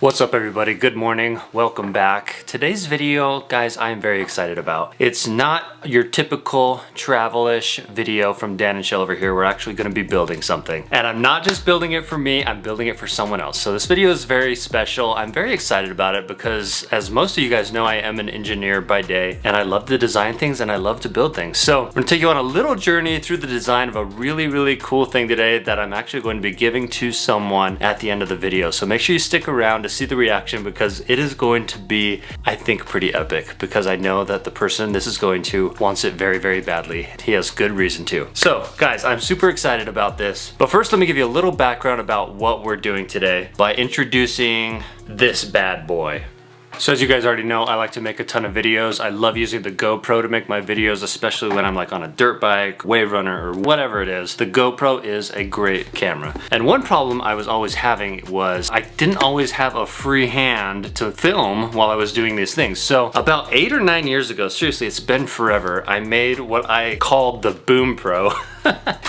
What's up everybody? Good morning. Welcome back. Today's video, guys, I am very excited about. It's not your typical travel-ish video from Dan and Shell over here. We're actually going to be building something. And I'm not just building it for me, I'm building it for someone else. So this video is very special. I'm very excited about it because as most of you guys know, I am an engineer by day and I love to design things and I love to build things. So I'm going to take you on a little journey through the design of a really cool thing today that I'm actually going to be giving to someone at the end of the video. So make sure you stick around to see the reaction because it is going to be, I think, pretty epic because I know that the person this is going to wants it very badly. He has good reason to. So guys, I'm super excited about this. But first, let me give you a little background about what we're doing today by introducing this bad boy. So as you guys already know, I like to make a ton of videos. I love using the GoPro to make my videos, especially when I'm like on a dirt bike, wave runner, or whatever it is. The GoPro is a great camera. And one problem I was always having was I didn't always have a free hand to film while I was doing these things. So about 8 or 9 years ago, seriously, it's been forever, I made what I called the Boom Pro.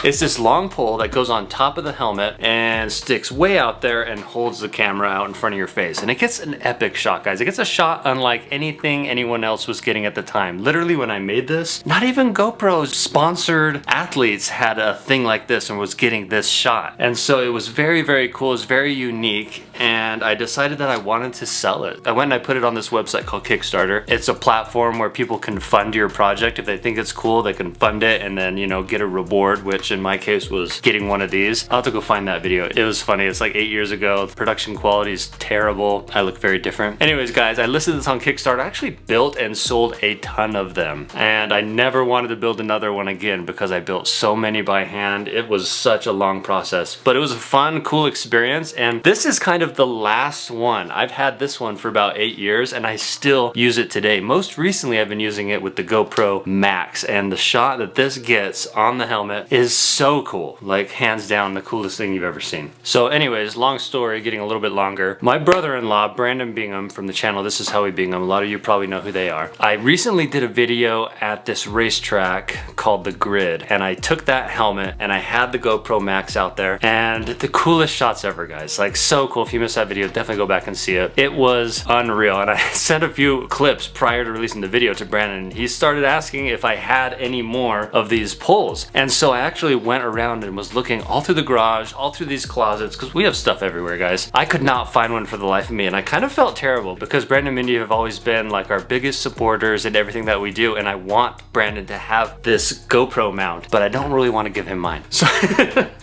It's this long pole that goes on top of the helmet and sticks way out there and holds the camera out in front of your face. And it gets an epic shot, guys. It gets a shot unlike anything anyone else was getting at the time. Literally, when I made this, not even GoPro's sponsored athletes had a thing like this and was getting this shot. And so it was very cool. It was very unique. And I decided that I wanted to sell it. I went and I put it on this website called Kickstarter. It's a platform where people can fund your project. If they think it's cool, they can fund it and then, you know, get a reward, which in my case was getting one of these. I'll have to go find that video. It was funny. It's like 8 years ago. The production quality is terrible. I look very different. Anyways, guys, I listed this on Kickstarter. I actually built and sold a ton of them. And I never wanted to build another one again because I built so many by hand. It was such a long process, but it was a fun, cool experience. And this is kind of the last one. I've had this one for about 8 years and I still use it today. Most recently, I've been using it with the GoPro Max, and the shot that this gets on the helmet is so cool. Like, hands down, the coolest thing you've ever seen. So anyways, long story, getting a little bit longer. My brother-in-law, Brandon Bingham from the channel This Is How We Bingham, a lot of you probably know who they are. I recently did a video at this racetrack called The Grid, and I took that helmet and I had the GoPro Max out there, and the coolest shots ever, guys. Like, so cool. If you missed that video, definitely go back and see it. It was unreal, and I sent a few clips prior to releasing the video to Brandon. He started asking if I had any more of these poles, and so I actually went around and was looking all through the garage, all through these closets, because we have stuff everywhere, guys. I could not find one for the life of me, and I kind of felt terrible because Brandon and Mindy have always been like our biggest supporters in everything that we do, and I want Brandon to have this GoPro mount, but I don't really want to give him mine.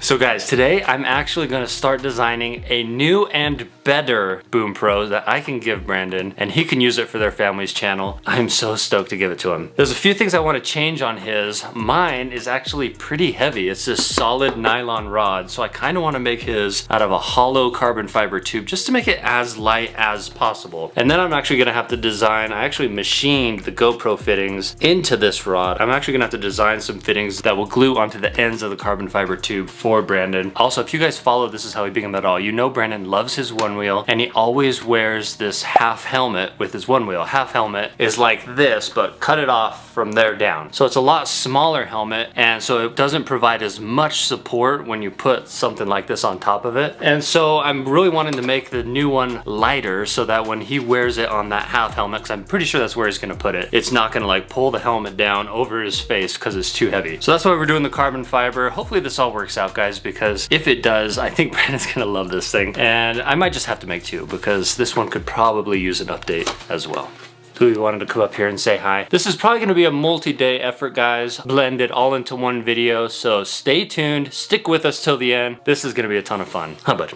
So guys, today I'm actually going to start designing a new and better Boom Pro that I can give Brandon, and he can use it for their family's channel. I'm so stoked to give it to him. There's a few things I want to change on his. Mine is actually pretty heavy. It's this solid nylon rod, so I kind of want to make his out of a hollow carbon fiber tube just to make it as light as possible. And then I'm actually going to have to design, I actually machined the GoPro fittings into this rod. I'm actually going to have to design some fittings that will glue onto the ends of the carbon fiber tube for Brandon. Also, if you guys follow This Is How We Bingham at all, you know Brandon loves his one wheel, and he always wears this half helmet with his one wheel. Half helmet is like this, but cut it off from there down. So it's a lot smaller helmet, and so it doesn't provide as much support when you put something like this on top of it. And so I'm really wanting to make the new one lighter so that when he wears it on that half helmet, because I'm pretty sure that's where he's gonna put it, it's not gonna like pull the helmet down over his face because it's too heavy. So that's why we're doing the carbon fiber. Hopefully this all works out, guys, because if it does, I think Brandon's gonna love this thing. And I might just have to make two because this one could probably use an update as well. Who wanted to come up here and say hi. This is probably gonna be a multi-day effort, guys. Blend it all into one video, so stay tuned, stick with us till the end. This is gonna be a ton of fun. Huh, bud?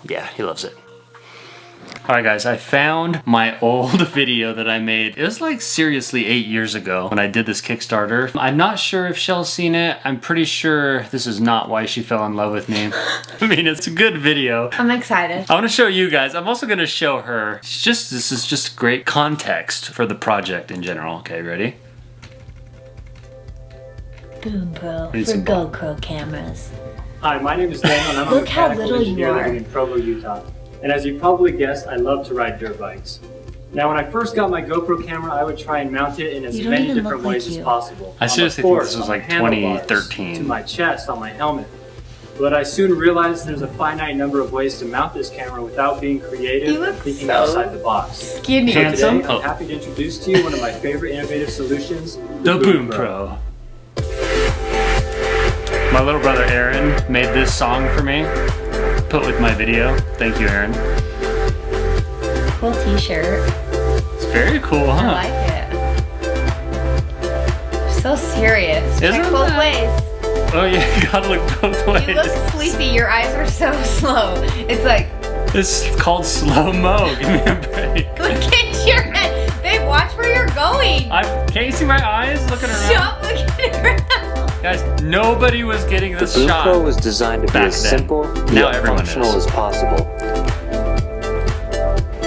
Yeah, he loves it. Alright guys, I found my old video that I made. It was like seriously 8 years ago when I did this Kickstarter. I'm not sure if Shell's seen it. I'm pretty sure this is not why she fell in love with me. I mean, it's a good video. I'm excited. I want to show you guys. I'm also going to show her. This is just great context for the project in general. Okay, ready? Boom Pro for GoPro cameras. Hi, my name is Daniel, and I'm a mechanical engineer living in Provo, Utah. And as you probably guessed, I love to ride dirt bikes. Now, when I first got my GoPro camera, I would try and mount it in as many different ways as possible. I seriously think this was like 2013. To my chest, on my helmet. But I soon realized there's a finite number of ways to mount this camera without being creative and thinking outside the box. Skinny. So Handsome? today, I'm happy to introduce to you one of my favorite innovative solutions, The Boom Pro. My little brother Aaron made this song for me, put with my video. Thank you, Aaron. Cool t-shirt. It's very cool, huh? I like it. So serious. Isn't Check both that- ways. Oh yeah, you gotta look both ways. You look sleepy. Your eyes are so slow. It's like, It's called slow-mo. Give me a break. look at your head. Babe, watch where you're going. Can't you see my eyes looking around? Stop looking around. Guys, nobody was getting The this Boom shot. Pro was designed to be back as then. simple Now yet everyone functional is. as possible.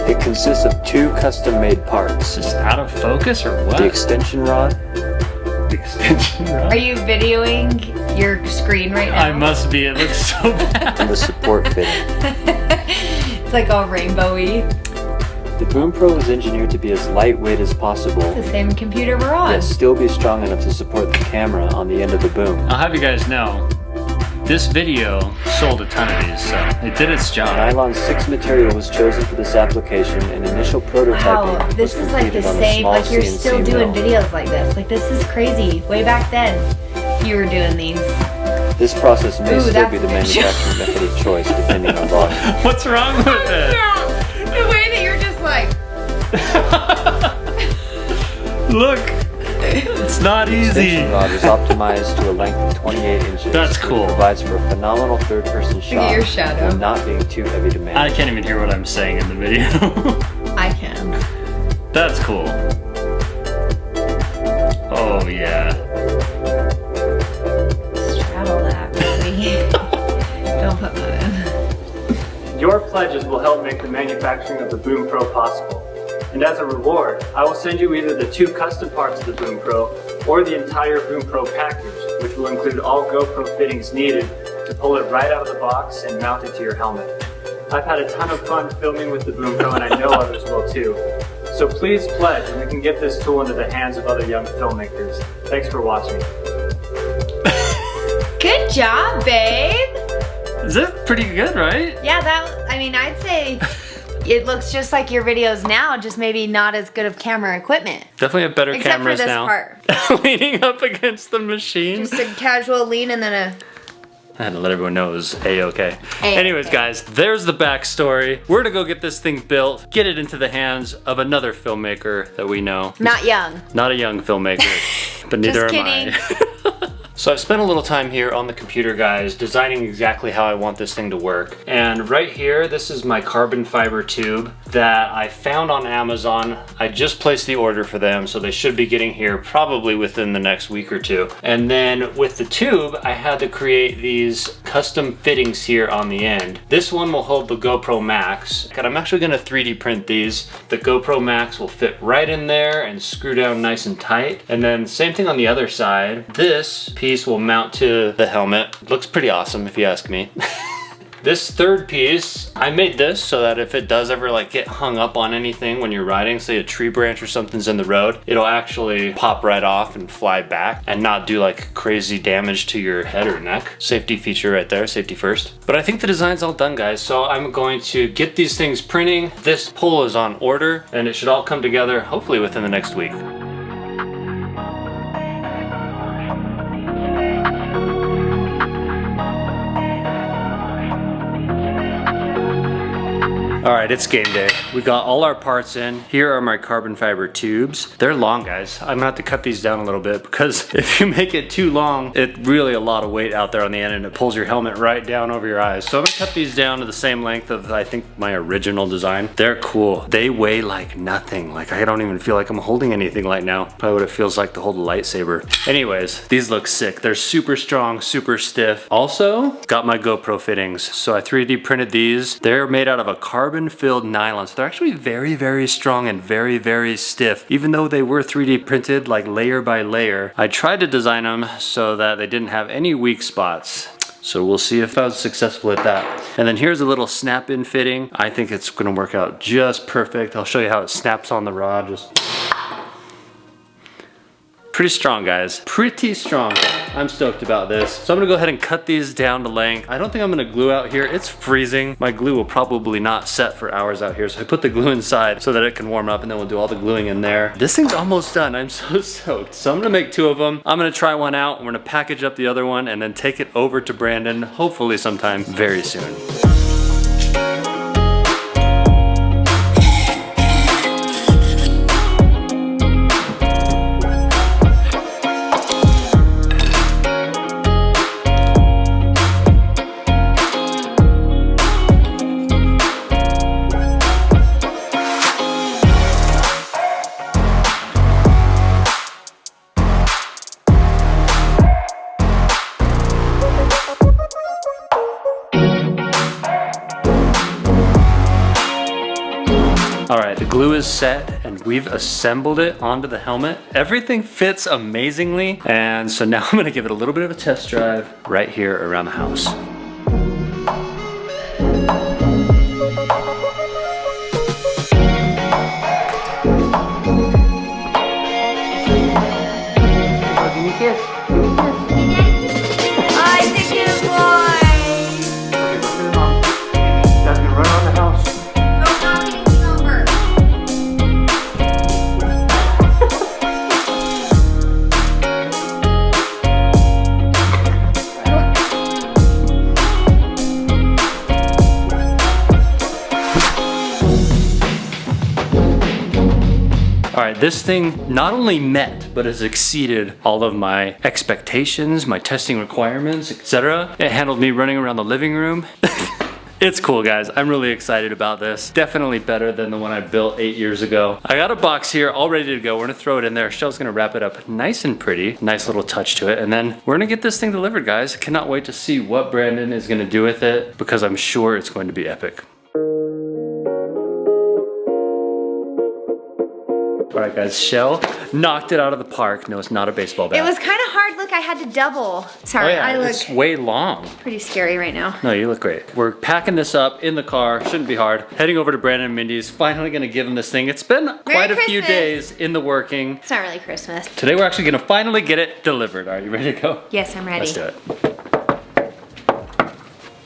It consists of 2 custom-made parts. Just out of focus or what? The extension rod The extension rod? Are you videoing your screen right now? I must be. It looks so bad. and the support fitting. It's like all rainbowy. The Boom Pro is engineered to be as lightweight as possible, The same computer we're on. yet still be strong enough to support the camera on the end of the boom. I'll have you guys know, this video sold a ton of these, so it did its job. Nylon 6 material was chosen for this application, and initial prototyping Wow, this was is like the completed on a same, small like you're CNC still doing mill. videos like this. Like this is crazy. Way back then, you were doing these. This process may Ooh, still that's be the a picture. manufacturing method of choice, depending on volume. What's wrong with it? The way that you're just like, Look, it's not The easy. extension rod is optimized to a length of 28 inches. That's which cool. provides for a phenomenal third-person shot your shadow. while not being too heavy to I manage. can't even hear what I'm saying in the video. I can. That's cool. Oh yeah. Straddle that, baby. Don't put that in. Your pledges will help make the manufacturing of the Boom Pro possible. And as a reward, I will send you either the 2 custom parts of the Boom Pro or the entire Boom Pro package, which will include all GoPro fittings needed to pull it right out of the box and mount it to your helmet. I've had a ton of fun filming with the Boom Pro and I know others will too. So please pledge and we can get this tool into the hands of other young filmmakers. Thanks for watching. Good job, babe. Is that pretty good, right? Yeah, I'd say it looks just like your videos now, just maybe not as good of camera equipment. Definitely have better Except for cameras this now. part. Leaning up against the machine. Just a casual lean and then I had to let everyone know it was A-okay. A-okay. Anyways, guys, there's the backstory. We're gonna go get this thing built, get it into the hands of another filmmaker that we know. not young. Not a young filmmaker, but neither Just am kidding. I. So I've spent a little time here on the computer, guys, designing exactly how I want this thing to work. And right here, this is my carbon fiber tube that I found on Amazon. I just placed the order for them, so they should be getting here probably within the next week or 2. And then with the tube, I had to create these custom fittings here on the end. This one will hold the GoPro Max, and I'm actually gonna 3D print these. The GoPro Max will fit right in there and screw down nice and tight. And then same thing on the other side. This piece will mount to the helmet. Looks pretty awesome if you ask me. This third piece, I made this so that if it does ever like get hung up on anything when you're riding, say a tree branch or something's in the road, it'll actually pop right off and fly back and not do like crazy damage to your head or neck. Safety feature right there, safety first. But I think the design's all done, guys, so I'm going to get these things printing. This pull is on order and it should all come together hopefully within the next week. All right, it's game day. We got all our parts in. Here are my carbon fiber tubes. They're long, guys. I'm gonna have to cut these down a little bit because if you make it too long, it's really a lot of weight out there on the end and it pulls your helmet right down over your eyes. So I'm gonna cut these down to the same length of, I think, my original design. They're cool. They weigh like nothing. Like I don't even feel like I'm holding anything right now. Probably what it feels like to hold a lightsaber. Anyways, these look sick. They're super strong, super stiff. Also, got my GoPro fittings. So I 3D printed these. They're made out of a carbon-filled nylon. So they're actually very, very strong and very, very stiff. Even though they were 3D printed like layer by layer, I tried to design them so that they didn't have any weak spots. So we'll see if I was successful at that. And then here's a little snap-in fitting. I think it's gonna work out just perfect. I'll show you how it snaps on the rod. Just Pretty strong, guys. Pretty strong. I'm stoked about this. So I'm gonna go ahead and cut these down to length. I don't think I'm gonna glue out here. It's freezing. My glue will probably not set for hours out here. So I put the glue inside so that it can warm up, and then we'll do all the gluing in there. This thing's almost done. I'm so stoked. So I'm gonna make 2 of them. I'm gonna try one out. We're gonna package up the other one and then take it over to Brandon, hopefully sometime very soon. All right, the glue is set and we've assembled it onto the helmet. Everything fits amazingly. And so now I'm gonna give it a little bit of a test drive right here around the house. Give me a kiss. I think it's boy. Okay, look at Mom. Dad's gonna run around the house. All right, this thing not only met, but has exceeded all of my expectations, my testing requirements, etc. It handled me running around the living room. It's cool, guys. I'm really excited about this. Definitely better than the one I built 8 years ago. I got a box here all ready to go. We're gonna throw it in there. Chelle's gonna wrap it up nice and pretty. Nice little touch to it. And then we're gonna get this thing delivered, guys. Cannot wait to see what Brandon is gonna do with it because I'm sure it's going to be epic. All right, guys, Chelle knocked it out of the park. No, it's not a baseball bat. It was kind of hard. Look, I had to double. Sorry, Oh yeah, I look it's way long. pretty scary right now. No, you look great. We're packing this up in the car. Shouldn't be hard. Heading over to Brandon and Mindy's. Finally gonna give them this thing. It's been quite a few Christmas. days in the working. It's not really Christmas. Today we're actually gonna finally get it delivered. Are you ready to go? Yes, I'm ready. Let's do it.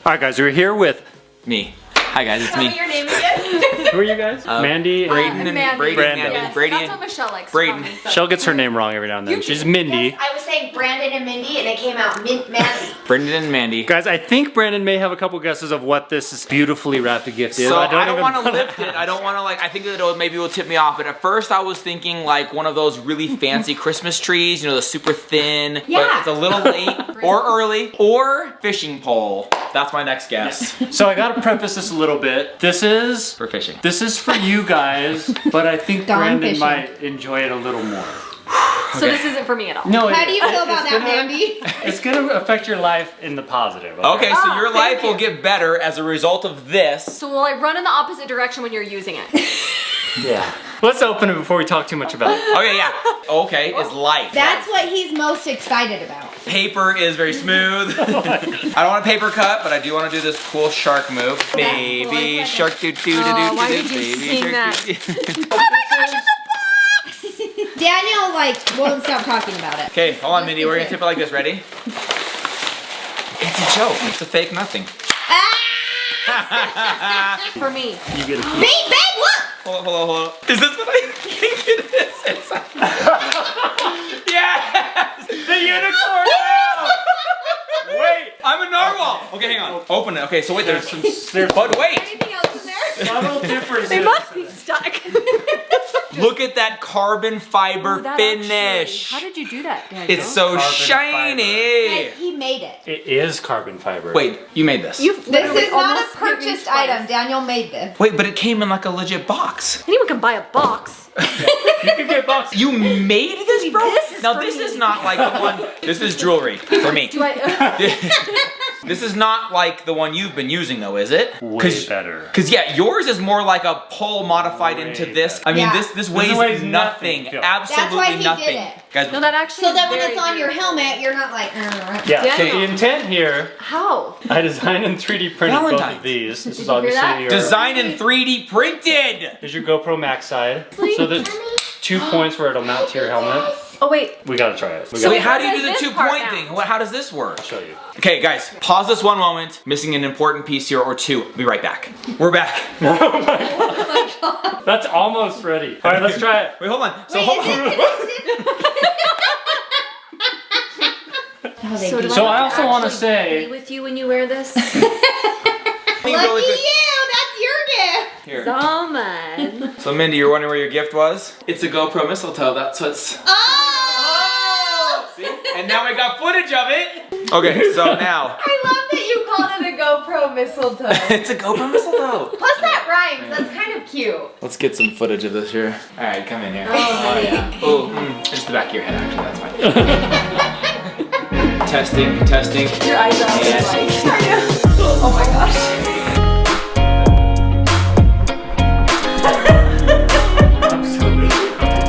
All right, guys, we're here with Me. Hi guys, it's Tell me me. your name again. who are you guys? Mandy. Braden and Mandy. Brady Brandon. and Yes, Brady that's and what Michelle likes Braden. to call me. Chelle gets her name wrong every now and then. She's Mindy. Yes, I was saying Brandon and Mindy, and it came out Mandy. Brendan and Mandy. Guys, I think Brandon may have a couple guesses of what this beautifully wrapped gift is. So I don't even want to wanna- lift it. I don't want to I think that it'll maybe will tip me off. But at first I was thinking like one of those really fancy Christmas trees, you know, the super thin. But Yeah. it's a little late or early or fishing pole. That's my next guess So I gotta preface this a little bit. This is for fishing. for you guys, but I think Dawn Brandon fishing. might enjoy it a little more. So this isn't for me at all. No, How do you feel about that, Mandy? It's gonna affect your life in the positive. Okay, so Oh, your thank life will you. get better as a result of this. So will I run in the opposite direction when you're using it? Yeah. Let's open it before we talk too much about it. Okay, yeah. Okay, it's light. That's what he's most excited about. Paper is very smooth. I don't want a paper cut, but I do want to do this cool shark move. Baby shark doo doo doo doo Oh, why doo did you baby sing shark that? doo. Oh my gosh, it's Daniel, won't stop talking about it. Okay, hold on, Mindy. We're gonna tip it like this. Ready? It's a joke. It's a fake nothing. for me. You get a key. Babe, look! Hold on. Is this what I think it is? It's yes! The unicorn! Wait! I'm a narwhal! Okay, hang on. Open it. Okay, so wait, there's some. There's But wait! Anything else in there? subtle differences. They must be stuck. Look at that carbon fiber Ooh, that finish. actually- how did you do that, Daniel? It's so Carbon shiny. Guys, he made it. It is carbon fiber. Wait, you made this? You've This literally is not a almost hit me purchased twice. item. Daniel made this. Wait, but it came in like a legit box. Anyone can buy a box. You can get boxes. You made this, bro? This is Now for this me. is not like the one. This is jewelry for me. Do I? This is not like the one you've been using though, is it? Way better. Cause yeah, yours is more like a pole modified Way into this. better. I mean, Yeah. this weighs weighs nothing. nothing. Absolutely That's why he nothing. did it. Guys, No, that actually. So that is when very, it's on your very helmet, you're not like, Yeah, so Daniel. the intent here, How? I designed and 3D printed both Valentine's. of these. This is Did you hear obviously that? your, design in 3D printed. here's your GoPro Max side. So the 2 points where it'll mount to your helmet. Oh wait. We gotta try it. So wait, how do you How do the does this 2 part point count? thing? How does this work? I'll show you. Okay, guys, pause this one moment. Missing an important piece here, or two. Be right back. We're back. That's almost ready. All right, let's try it. Wait, hold on. So Wait, hold is on. So, So I also want to say, be with you when you wear this. Lucky Really quick. you, that's your gift. Here. Oh man. So Mindy, you're wondering where your gift was? It's a GoPro mistletoe. That's what's. Oh! See? And now we got footage of it. Okay, so now. I love that you called it a GoPro mistletoe. It's a GoPro mistletoe. Plus that rhymes, that's kind of cute. Let's get some footage of this here. All right, come in here. Oh, yeah. Oh, just the back of your head, actually. That's fine. Testing. Your eyebrows Yes. are like. Oh my gosh.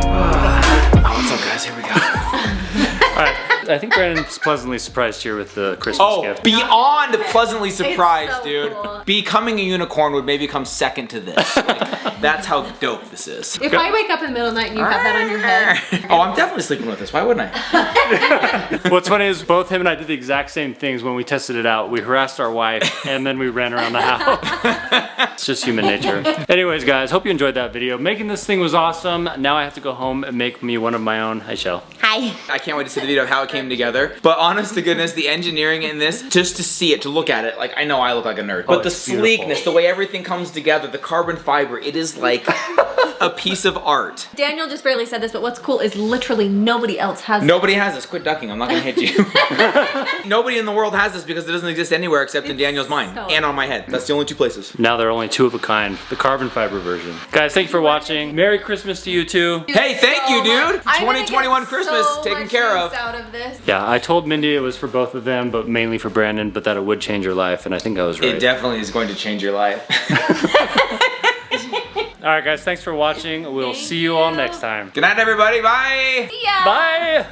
What's up, guys? Here we go. all right, I think Brandon's pleasantly surprised here with the Christmas Oh, gift. beyond pleasantly surprised, so dude. cool. Becoming a unicorn would maybe come second to this. Like, that's how dope this is. If I wake up in the middle of the night and you have that on your head. Oh, I'm definitely sleeping with this. Why wouldn't I? What's funny is both him and I did the exact same things when we tested it out. We harassed our wife and then we ran around the house. It's just human nature. Anyways, guys, hope you enjoyed that video. Making this thing was awesome. Now I have to go home and make me one of my own. Hi, Chelle. Hi. I can't wait to see the video of how it came together. But honest to goodness, the engineering in this, just to see it, to look at it, like I know I look like a nerd. But the it's beautiful. sleekness, the way everything comes together, the carbon fiber, it is like a piece of art. Daniel just barely said this, but what's cool is literally nobody else has Nobody has this. Quit ducking. I'm not gonna hit you. Nobody in the world has this because it doesn't exist anywhere except in Daniel's mind so and on my head. That's the only 2 places. Now there are only 2 of a kind. The carbon fiber version. Guys, thank you for watching. Merry Christmas to you too. Hey, thank you, dude. I'm gonna 2021 get Christmas so taken much care use of. out of this. Yeah, I told Mindy it was for both of them, but mainly for Brandon, but that it would change her life, and I think I was right. It definitely is going to change your life. All right, guys, thanks for watching. We'll see you all next time. Good night, everybody. Bye. See ya. Bye.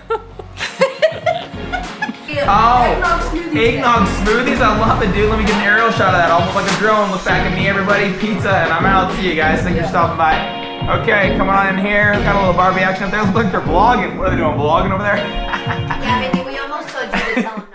Oh, eggnog smoothies. I love it, dude. Let me get an aerial shot of that. Almost like a drone. Look back at me, everybody. Pizza, and I'm out. See you guys. Thanks for stopping by. Okay, coming on in here. Got a little Barbie action up there. Looks like they're vlogging. What are they doing? Vlogging over there? Yeah, Mindy, we almost told you to tell them.